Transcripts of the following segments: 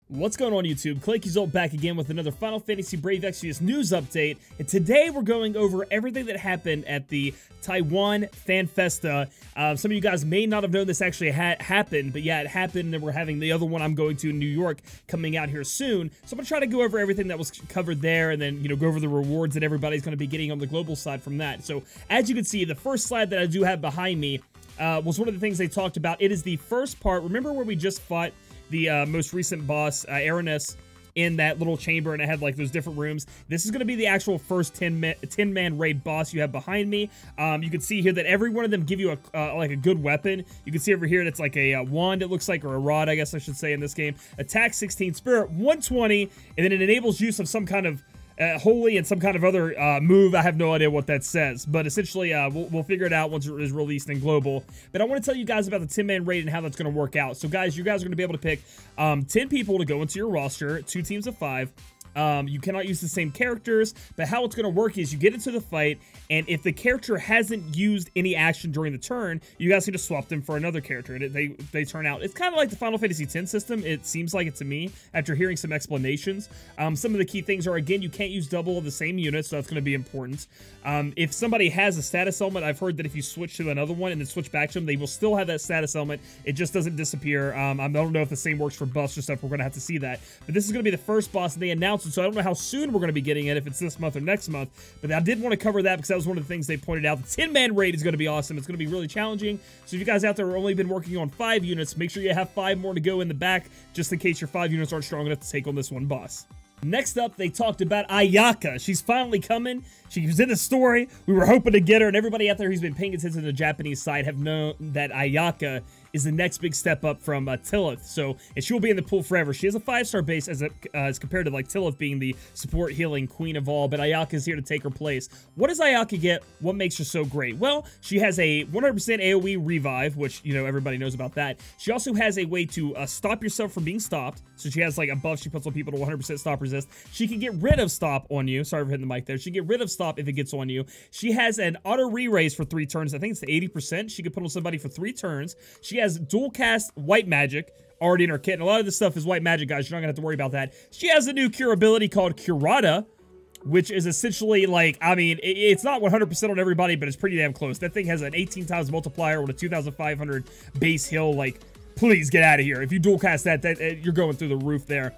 What's going on, YouTube? Claykeysult back again with another Final Fantasy Brave Exvius news update, and today we're going over everything that happened at the Taiwan Fan Festa. Some of you guys may not have known this actually happened, but yeah, it happened, and we're having the other one I'm going to in New York coming out here soon. So I'm going to try to go over everything that was covered there, and then, go over the rewards that everybody's going to be getting on the global side from that. So, as you can see, the first slide that I do have behind me was one of the things they talked about. It is the first part. Remember where we just fought the most recent boss, Aranus, in that little chamber, and it had like those different rooms. This is going to be the actual first 10-man raid boss you have behind me. You can see here that every one of them give you like a good weapon. You can see over here that's like a wand, it looks like, or a rod, I guess I should say, in this game. Attack 16, Spirit 120, and then it enables use of some kind of holy and some kind of other move. I have no idea what that says, but essentially we'll figure it out once it is released in global. But I want to tell you guys about the 10-man raid and how that's going to work out. So guys, you guys are going to be able to pick 10 people to go into your roster, 2 teams of 5. You cannot use the same characters, but how it's going to work is you get into the fight, and if the character hasn't used any action during the turn, you guys can just swap them for another character, and they turn out. It's kind of like the Final Fantasy X system. It seems like it to me, after hearing some explanations. Some of the key things are, again, you can't use double of the same unit, so that's going to be important. If somebody has a status element, I've heard that if you switch to another one and then switch back to them, they will still have that status element. It just doesn't disappear. I don't know if the same works for buffs or stuff. We're going to have to see that. But this is going to be the first boss, and they announced it, so I don't know how soon we're going to be getting it, if it's this month or next month. But I did want to cover that because that was one of the things they pointed out. The 10-man raid is going to be awesome. It's going to be really challenging. So if you guys out there have only been working on 5 units, make sure you have 5 more to go in the back, just in case your 5 units aren't strong enough to take on this one boss. Next up, they talked about Ayaka. She's finally coming. She was in the story. We were hoping to get her, and everybody out there who's been paying attention to the Japanese side have known that Ayaka is the next big step up from Tillith. So, and she will be in the pool forever. She has a 5-star base as compared to like Tillith being the support healing queen of all, but Ayaka is here to take her place. What does Ayaka get? What makes her so great? Well, she has a 100% AoE revive, which, everybody knows about that. She also has a way to stop yourself from being stopped. So she has like a buff she puts on people to 100% stop resist. She can get rid of stop on you. Sorry for hitting the mic there. She can get rid of stop if it gets on you. She has an auto re-raise for 3 turns. I think it's the 80%. She can put on somebody for 3 turns. She has dual cast white magic already in her kit. And a lot of this stuff is white magic, guys. You're not gonna have to worry about that. She has a new cure ability called Curata, which is essentially like, I mean, it's not 100% on everybody, but it's pretty damn close. That thing has an 18 times multiplier with a 2,500 base heal. Like, please get out of here. If you dual cast that, you're going through the roof there.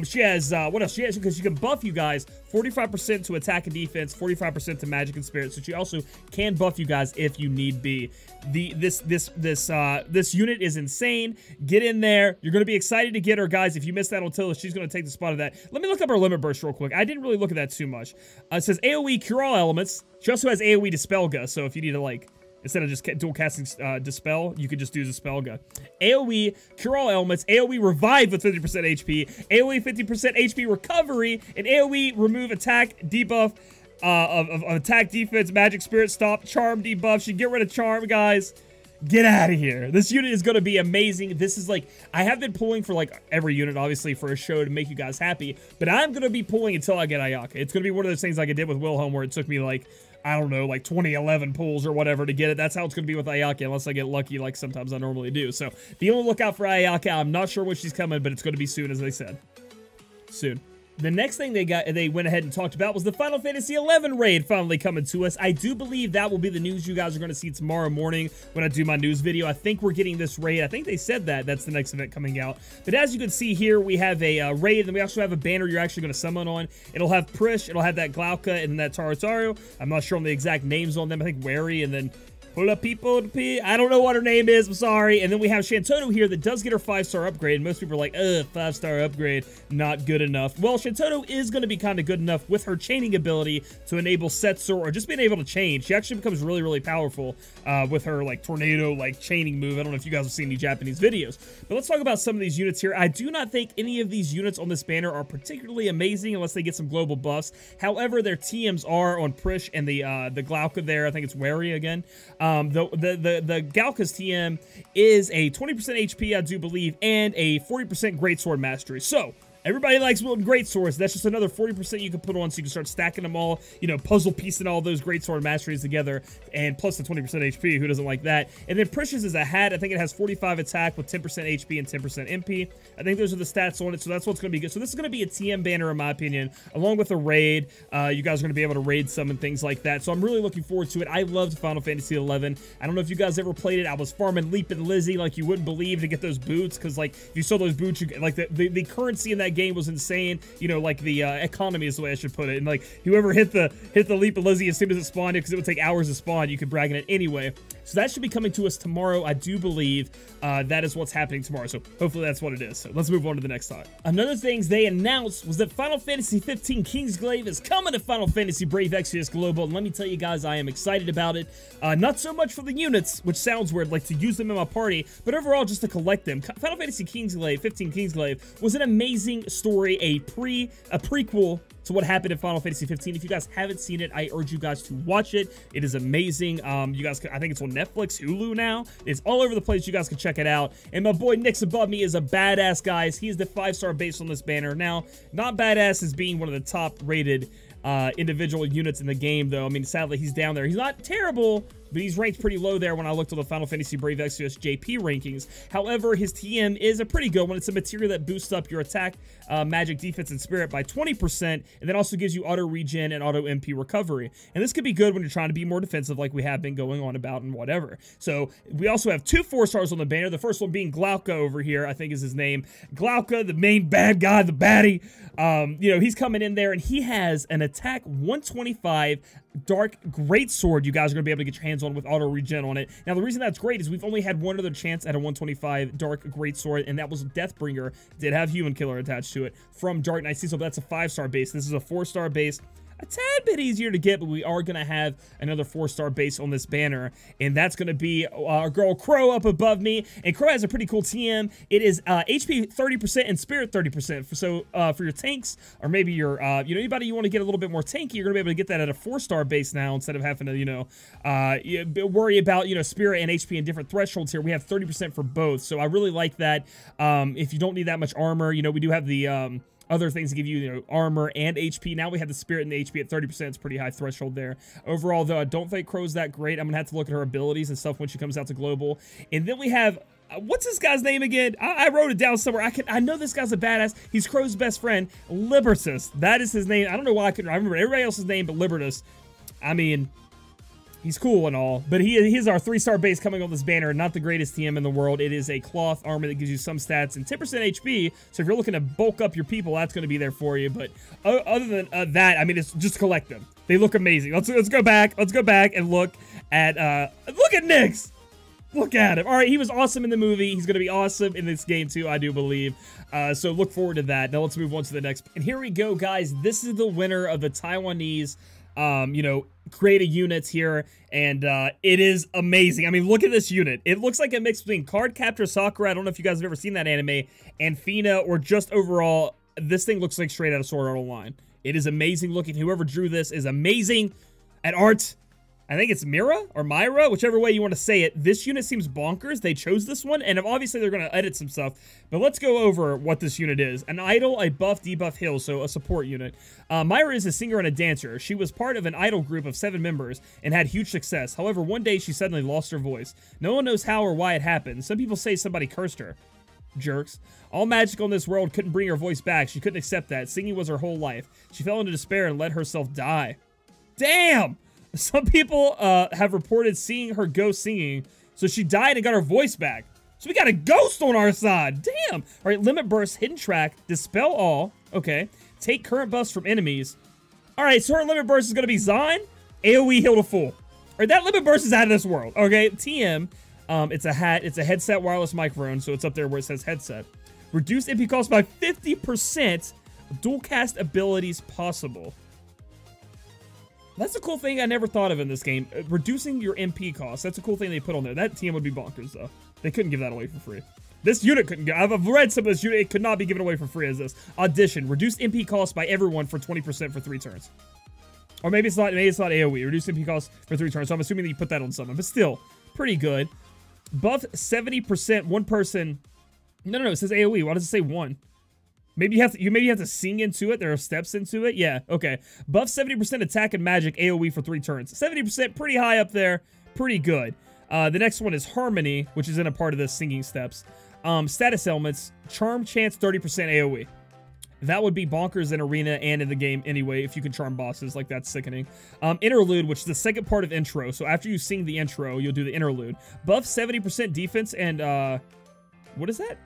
She has, what else? She has, because she can buff you guys 45% to attack and defense, 45% to magic and spirit. So she also can buff you guys if you need be. This unit is insane. Get in there. You're going to be excited to get her, guys. If you missed that on Tilla, she's going to take the spot of that. Let me look up her limit burst real quick. I didn't really look at that too much. It says AoE cure all elements. She also has AoE Dispelga, so if you need to, like, instead of just dual casting Dispel, you could just do Dispelga. AoE, cure all elements, AoE revive with 50% HP, AoE 50% HP recovery, and AoE remove attack, debuff of attack, defense, magic, spirit, stop, charm, debuff. She get rid of charm, guys. Get out of here. This unit is going to be amazing. This is like, I have been pulling for like every unit, obviously, for a show to make you guys happy, but I'm going to be pulling until I get Ayaka. It's going to be one of those things like I did with Wilhelm, where it took me like, I don't know, like 2011 pulls or whatever to get it. That's how it's going to be with Ayaka, unless I get lucky like sometimes I normally do. So be on the lookout for Ayaka. I'm not sure when she's coming, but it's going to be soon, as they said. Soon. The next thing they went ahead and talked about was the Final Fantasy XI raid finally coming to us. I do believe that will be the news you guys are going to see tomorrow morning when I do my news video. I think we're getting this raid. I think they said that's the next event coming out. But as you can see here, we have a raid, and we also have a banner you're actually going to summon on. It'll have Prish, it'll have that Glauca, and that Tarataru. I'm not sure on the exact names on them. I think Wary, and then pull up people to pee. I don't know what her name is. I'm sorry. And then we have Shantoto here that does get her 5-star upgrade. Most people are like, 5-star upgrade, not good enough. Well, Shantoto is going to be kind of good enough with her chaining ability to enable Setsu, or just being able to chain. She actually becomes really, really powerful with her like tornado, like chaining move. I don't know if you guys have seen any Japanese videos, but let's talk about some of these units here. I do not think any of these units on this banner are particularly amazing unless they get some global buffs. However, their TMs are on Prish and the Glauca there. I think it's Wary again. The Glauca's TM is a 20% HP, I do believe, and a 40% Greatsword Mastery. So, Everybody likes wielding greatswords. That's just another 40% you can put on so you can start stacking them all, you know, puzzle piecing all those greatsword masteries together, and plus the 20% HP. Who doesn't like that? And then Precious is a hat. I think it has 45 attack with 10% HP and 10% MP. I think those are the stats on it, so that's what's going to be good. So this is going to be a TM banner in my opinion, along with a raid. You guys are going to be able to raid some and things like that. So I'm really looking forward to it. I loved Final Fantasy 11. I don't know if you guys ever played it. I was farming Leaping Lizzie like you wouldn't believe to get those boots, because like if you saw those boots, like the currency in that game was insane. You know, like the economy is the way I should put it. And like whoever hit the Leaping Lizzie as soon as it spawned, because it would take hours to spawn, you could brag on it anyway. So that should be coming to us tomorrow. I do believe that is what's happening tomorrow. So hopefully that's what it is. So let's move on to the next thought. Another things they announced was that Final Fantasy 15 Kingsglaive is coming to Final Fantasy Brave Exvius Global. And let me tell you guys, I am excited about it. Not so much for the units, which sounds weird, like to use them in my party, but overall just to collect them. Final Fantasy Kingsglaive, 15 Kingsglaive, was an amazing story, a prequel to what happened in Final Fantasy 15. If you guys haven't seen it, I urge you guys to watch it. It is amazing. You guys can, I think it's on Netflix, Hulu now. It's all over the place. You guys can check it out. And my boy Nick's above me is a badass, guys. He's the 5-star base on this banner. Now, not badass as being one of the top rated individual units in the game, though. I mean, sadly, he's down there. He's not terrible, but he's ranked pretty low there when I looked at the Final Fantasy Brave Exvius JP rankings. However, his TM is a pretty good one. It's a material that boosts up your attack, magic, defense, and spirit by 20%, and then also gives you auto regen and auto MP recovery. And this could be good when you're trying to be more defensive, like we have been going on about and whatever. So we also have 2 4-stars on the banner. The first one being Glauca over here, I think is his name. Glauca, the main bad guy, the baddie. You know, he's coming in there, and he has an attack 125 Dark Greatsword you guys are going to be able to get your hands on with auto regen on it. Now, the reason that's great is we've only had one other chance at a 125 Dark Greatsword, and that was Deathbringer. Did have Human Killer attached to it from Dark Knight Cecil, but that's a 5-star base. This is a 4-star base. A tad bit easier to get, but we are going to have another 4-star base on this banner, and that's going to be our girl Crow up above me. And Crow has a pretty cool TM. It is HP 30% and Spirit 30%. So for your tanks, or maybe your you know, anybody you want to get a little bit more tanky, you're going to be able to get that at a 4-star base now instead of having to, you know, worry about, you know, Spirit and HP and different thresholds here. We have 30% for both, so I really like that. If you don't need that much armor, you know, we do have the other things to give you, you know, armor and HP. Now we have the Spirit and the HP at 30%. It's pretty high threshold there. Overall, though, I don't think Crow's that great. I'm going to have to look at her abilities and stuff when she comes out to Global. And then we have, what's this guy's name again? I wrote it down somewhere. I know this guy's a badass. He's Crow's best friend, Libertus. That is his name. I don't know why I couldn't remember everybody else's name, but Libertus. I mean, he's cool and all, but he is our 3-star base coming on this banner. Not the greatest TM in the world. It is a cloth armor that gives you some stats and 10% HP. So if you're looking to bulk up your people, that's going to be there for you. But other than that, I mean, it's just collect them. They look amazing. Let's go back. Let's go back and look at Nyx. Look at him. All right, he was awesome in the movie. He's going to be awesome in this game too, I do believe. So look forward to that. Now let's move on to the next. And here we go, guys. This is the winner of the Taiwanese you know, create a unit here, and it is amazing. I mean, look at this unit. It looks like a mix between Cardcaptor Sakura, I don't know if you guys have ever seen that anime, and Fina, or just overall, this thing looks like straight out of Sword Art Online. It is amazing looking. Whoever drew this is amazing at art. I think it's Mayra or Mayra, whichever way you want to say it. This unit seems bonkers. They chose this one, and obviously they're going to edit some stuff. But let's go over what this unit is. An idol, a buff, debuff, heal, so a support unit. Mayra is a singer and a dancer. She was part of an idol group of 7 members and had huge success. However, one day she suddenly lost her voice. No one knows how or why it happened. Some people say somebody cursed her. Jerks. All magical in this world couldn't bring her voice back. She couldn't accept that. Singing was her whole life. She fell into despair and let herself die. Damn! Some people have reported seeing her ghost singing, so she died and got her voice back. So we got a ghost on our side. Damn. All right, limit burst, hidden track, dispel all. Okay. Take current buffs from enemies. All right, so her limit burst is going to be Zon, AoE heal to full. All right, that limit burst is out of this world. Okay, TM. It's a hat. It's a headset wireless microphone, so it's up there where it says headset. Reduce MP cost by 50%. Dual cast abilities possible. That's a cool thing I never thought of in this game. Reducing your MP cost. That's a cool thing they put on there. That TM would be bonkers, though. They couldn't give that away for free. This unit couldn't get... I've read some of this unit. It could not be given away for free as this. Audition. Reduce MP cost by everyone for 20% for 3 turns. Or maybe it's not AoE. Reduce MP cost for 3 turns. So I'm assuming that you put that on someone. But still, pretty good. Buff 70%. One person... No, it says AoE. Why does it say 1? Maybe you have to sing into it. There are steps into it. Yeah, okay. Buff 70% attack and magic AoE for 3 turns. 70%, pretty high up there. Pretty good. The next one is Harmony, which isn't a part of the singing steps. Status elements, Charm Chance 30% AoE. That would be bonkers in Arena and in the game anyway, if you can charm bosses. Like, that's sickening. Interlude, which is the second part of intro. So after you sing the intro, you'll do the interlude. Buff 70% defense and, what is that?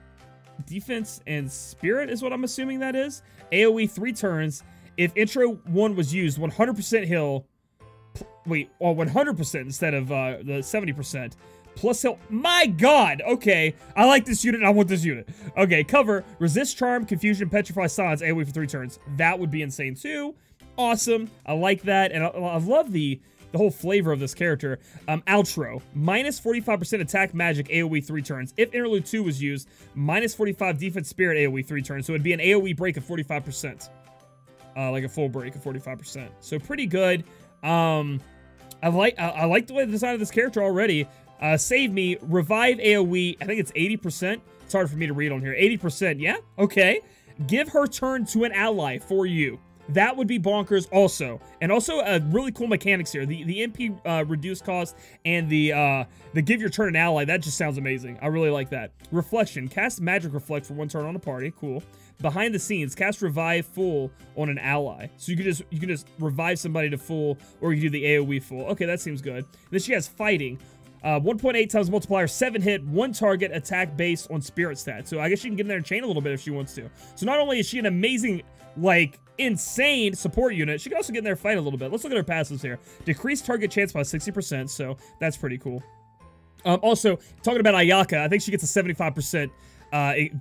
Defense and spirit is what I'm assuming that is. AoE 3 turns. If intro 1 was used, 100% heal. Wait, or 100% instead of the 70%. Plus heal. My god! Okay, I like this unit and I want this unit. Okay, cover. Resist, charm, confusion, petrify, silence, AoE for 3 turns. That would be insane too. Awesome. I like that. And I love the whole flavor of this character. Outro. Minus 45% attack, magic, AoE 3 turns. If Interlude 2 was used, minus 45 defense, spirit, AoE 3 turns. So it'd be an AoE break of 45%. Like a full break of 45%. So pretty good. I like the way the design of this character already. Save me, revive AoE, I think it's 80%. It's hard for me to read on here. 80%, yeah? Okay. Give her turn to an ally for you. That would be bonkers also. And also, really cool mechanics here. The MP reduced cost and the give your turn an ally, that just sounds amazing. I really like that. Reflection, cast magic reflect for 1 turn on a party, cool. Behind the scenes, cast revive full on an ally. So you can just revive somebody to full, or you can do the AoE full. Okay, that seems good. And then she has fighting. 1.8 times multiplier, 7 hit, 1 target, attack based on spirit stats. So I guess she can get in there and chain a little bit if she wants to. So not only is she an amazing, like, insane support unit, she can also get in there and fight a little bit. Let's look at her passives here. Decrease target chance by 60%, so that's pretty cool. Also, talking about Ayaka, I think she gets a 75%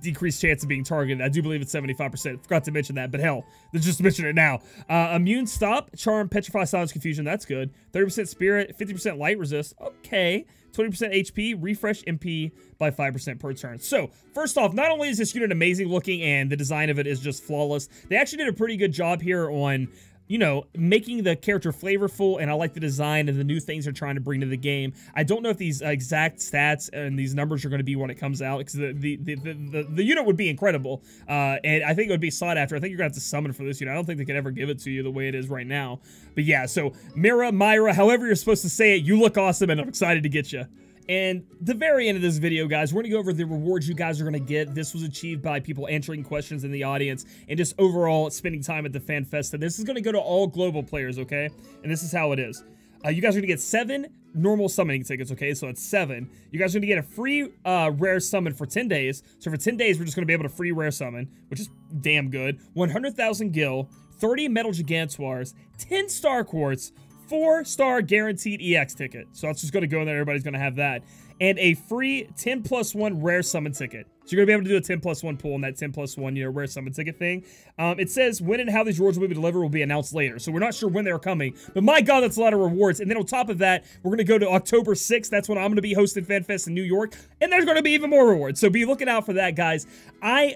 decreased chance of being targeted. I do believe it's 75%. Forgot to mention that, but hell, let's just mention it now. Immune stop, charm, petrify, silence, confusion. That's good. 30% spirit, 50% light resist. Okay. 20% HP, refresh MP by 5% per turn. So, first off, not only is this unit amazing looking and the design of it is just flawless, they actually did a pretty good job here on, you know, making the character flavorful, and I like the design and the new things they're trying to bring to the game. I don't know if these exact stats and these numbers are going to be when it comes out, because the unit would be incredible, and I think it would be sought after. I think you're going to have to summon for this unit. I don't think they could ever give it to you the way it is right now. But yeah, so Mayra, however you're supposed to say it, you look awesome, and I'm excited to get you. And the very end of this video, guys, we're going to go over the rewards you guys are going to get. This was achieved by people answering questions in the audience and just overall spending time at the Fan Festa. This is going to go to all global players, okay? And this is how it is. You guys are going to get 7 normal summoning tickets, okay? So it's 7. You guys are going to get a free rare summon for 10 days. So for 10 days, we're just going to be able to free rare summon, which is damn good. 100,000 gil, 30 metal gigantoirs, 10 star quartz, 4-star guaranteed EX ticket. So that's just going to go in there. Everybody's going to have that. And a free 10+1 rare summon ticket. So you're going to be able to do a 10+1 pull on that 10+1, you know, rare summon ticket thing. It says when and how these rewards will be delivered will be announced later. So we're not sure when they're coming. But my god, that's a lot of rewards. And then on top of that, we're going to go to October 6th. That's when I'm going to be hosting FanFest in New York. And there's going to be even more rewards. So be looking out for that, guys.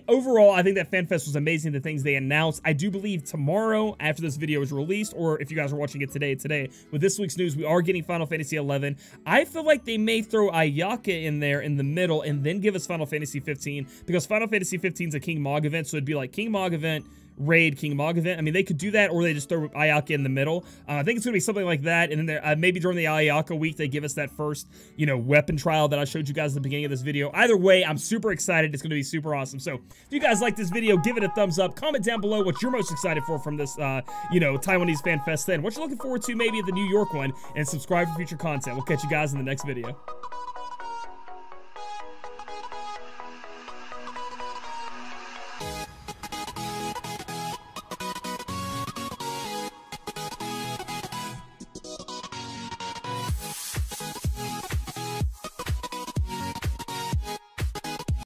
Overall, I think that FanFest was amazing, the things they announced. I do believe tomorrow, after this video is released, or if you guys are watching it today, with this week's news, we are getting Final Fantasy XI. I feel like they may throw Ayaka in there in the middle and then give us Final Fantasy 15, because Final Fantasy 15 is a King Mog event, so it'd be like King Mog event, raid, King Mog event. I mean, they could do that, or they just throw Ayaka in the middle. I think it's going to be something like that, and then maybe during the Ayaka week, they give us that first, you know, weapon trial that I showed you guys at the beginning of this video. Either way, I'm super excited. It's going to be super awesome. So, if you guys like this video, give it a thumbs up. Comment down below what you're most excited for from this, you know, Taiwanese Fan Festa, and what you're looking forward to maybe at the New York one, and subscribe for future content. We'll catch you guys in the next video.